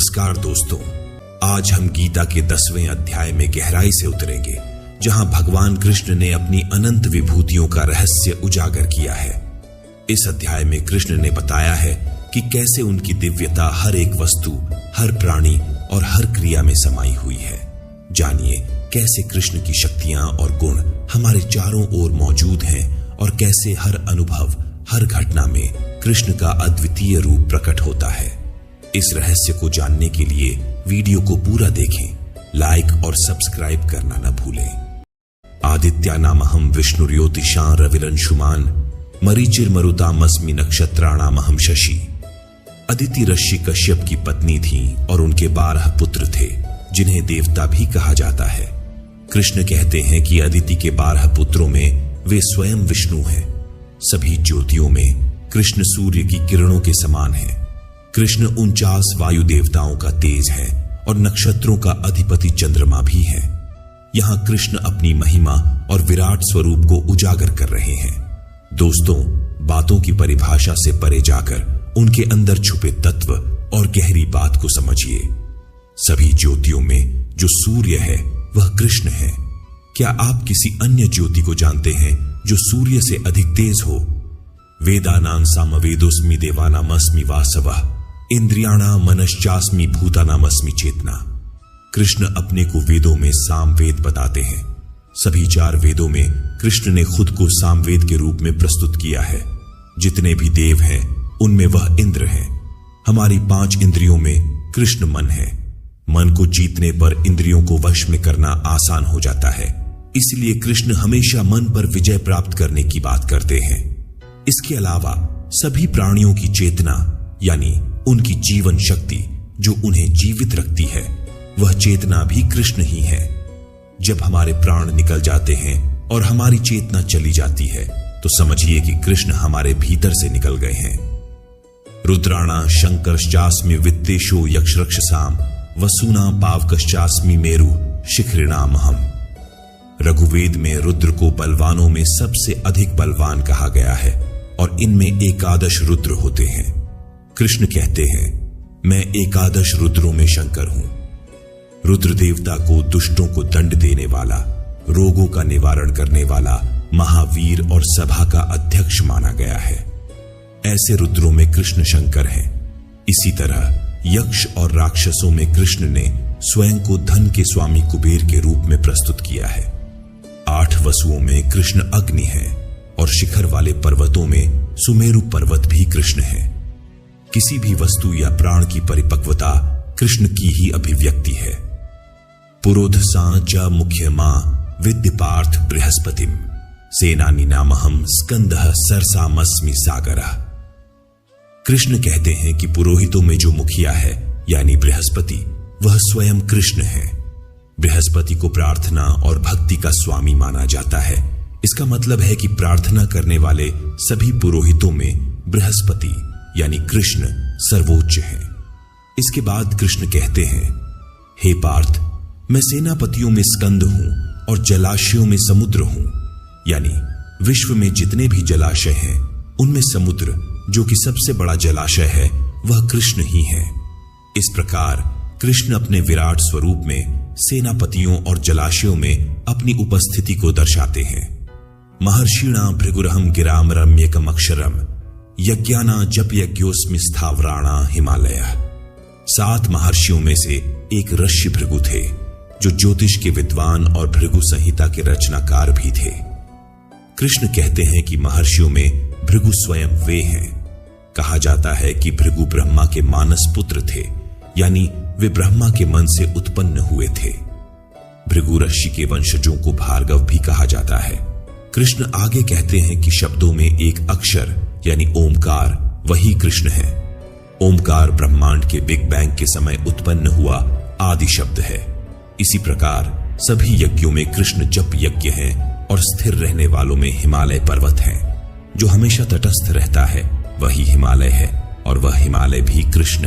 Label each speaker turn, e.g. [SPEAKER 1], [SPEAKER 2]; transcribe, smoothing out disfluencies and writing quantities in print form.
[SPEAKER 1] नमस्कार दोस्तों, आज हम गीता के 10वें अध्याय में गहराई से उतरेंगे, जहां भगवान कृष्ण ने अपनी अनंत विभूतियों का रहस्य उजागर किया है। इस अध्याय में कृष्ण ने बताया है कि कैसे उनकी दिव्यता हर एक वस्तु, हर प्राणी और हर क्रिया में समाई हुई है। जानिए कैसे कृष्ण की शक्तियां और गुण हमारे चारों ओर मौजूद हैं और कैसे हर अनुभव, हर घटना में कृष्ण का अद्वितीय रूप प्रकट होता है। इस रहस्य को जानने के लिए वीडियो को पूरा देखें, लाइक और सब्सक्राइब करना न भूलें। आदित्यानामहं विष्णुर्ज्योतिषां रविरंशुमान् मरीचिर्मरुतामस्मि नक्षत्राणामहं शशि। अदिति ऋषि कश्यप की पत्नी थीं और उनके 12 पुत्र थे, जिन्हें देवता भी कहा जाता है। कृष्ण कहते हैं कि अदिति के 12 पुत्रों में वे स्वयं विष्णु हैं। सभी ज्योतियों में कृष्ण सूर्य की किरणों के समान हैं। कृष्ण 49 वायु देवताओं का तेज है और नक्षत्रों का अधिपति चंद्रमा भी है। यहां कृष्ण अपनी महिमा और विराट स्वरूप को उजागर कर रहे हैं। दोस्तों, बातों की परिभाषा से परे जाकर उनके अंदर छुपे तत्व और गहरी बात को समझिए। सभी ज्योतियों में जो सूर्य है वह कृष्ण है। क्या आप किसी अन्य ज्योति को जानते हैं जो सूर्य से अधिक तेज हो? वेदानां सामवेदोस्मि देवानामस्मि वासवः इंद्रियाणां मनश्चास्मि भूतानामस्मि चेतना। कृष्ण अपने को वेदों में सामवेद बताते हैं। सभी 4 वेदों में कृष्ण ने खुद को सामवेद के रूप में प्रस्तुत किया है। जितने भी देव हैं उनमें वह इंद्र हैं। हमारी 5 इंद्रियों में कृष्ण मन है। मन को जीतने पर इंद्रियों को वश में करना आसान हो जाता है। इसलिए कृष्ण हमेशा मन पर विजय प्राप्त करने की बात करते हैं। इसके अलावा सभी प्राणियों की चेतना यानी उनकी जीवन शक्ति जो उन्हें जीवित रखती है, वह चेतना भी कृष्ण ही है। जब हमारे प्राण निकल जाते हैं और हमारी चेतना चली जाती है तो समझिए कि कृष्ण हमारे भीतर से निकल गए हैं। रुद्राणा शंकरश्चास्मि वित्तेषु यक्षरक्षसाम वसुना पावकश्चास्मि मेरु शिखरिणामहम। रघुवेद में रुद्र को बलवानों में सबसे अधिक बलवान कहा गया है और इनमें एकादश रुद्र होते हैं। कृष्ण कहते हैं, मैं एकादश रुद्रों में शंकर हूं। रुद्र देवता को दुष्टों को दंड देने वाला, रोगों का निवारण करने वाला, महावीर और सभा का अध्यक्ष माना गया है। ऐसे रुद्रों में कृष्ण शंकर हैं। इसी तरह यक्ष और राक्षसों में कृष्ण ने स्वयं को धन के स्वामी कुबेर के रूप में प्रस्तुत किया है। 8 वसुओं में कृष्ण अग्नि है और शिखर वाले पर्वतों में सुमेरु पर्वत भी कृष्ण है। किसी भी वस्तु या प्राण की परिपक्वता कृष्ण की ही अभिव्यक्ति है। पुरोधसा च मुख्य मां विद्य पार्थ बृहस्पतिम सेनानी नामहम स्कंदः सरसामस्मि सागरः। कृष्ण कहते हैं कि पुरोहितों में जो मुखिया है यानी बृहस्पति, वह स्वयं कृष्ण है। बृहस्पति को प्रार्थना और भक्ति का स्वामी माना जाता है। इसका मतलब है कि प्रार्थना करने वाले सभी पुरोहितों में बृहस्पति यानी कृष्ण सर्वोच्च है। इसके बाद कृष्ण कहते हैं, हे पार्थ, मैं सेनापतियों में स्कंद हूं और जलाशयों में समुद्र हूं। यानी विश्व में जितने भी जलाशय हैं उनमें समुद्र, जो कि सबसे बड़ा जलाशय है, वह कृष्ण ही है। इस प्रकार कृष्ण अपने विराट स्वरूप में सेनापतियों और जलाशयों में अपनी उपस्थिति को दर्शाते हैं। महर्षिणा भृगुरहम गिराम रम्यकम अक्षरम यज्ञाना जप यज्ञोस्मि स्थावराणा हिमालय। 7 महर्षियों में से एक ऋषि भृगु थे, जो ज्योतिष के विद्वान और भृगु संहिता के रचनाकार भी थे। कृष्ण कहते हैं कि महर्षियों में भृगु स्वयं वे हैं। कहा जाता है कि भृगु ब्रह्मा के मानस पुत्र थे, यानी वे ब्रह्मा के मन से उत्पन्न हुए थे। भृगु ऋषि के वंशजों को भार्गव भी कहा जाता है। कृष्ण आगे कहते हैं कि शब्दों में एक अक्षर यानी ओमकार वही कृष्ण है। ओमकार ब्रह्मांड के बिग बैंग के समय उत्पन्न हुआ आदि शब्द है। इसी प्रकार सभी यज्ञों में कृष्ण जप यज्ञ हैं और स्थिर रहने वालों में हिमालय पर्वत है। जो हमेशा तटस्थ रहता है वही हिमालय है और वह हिमालय भी कृष्ण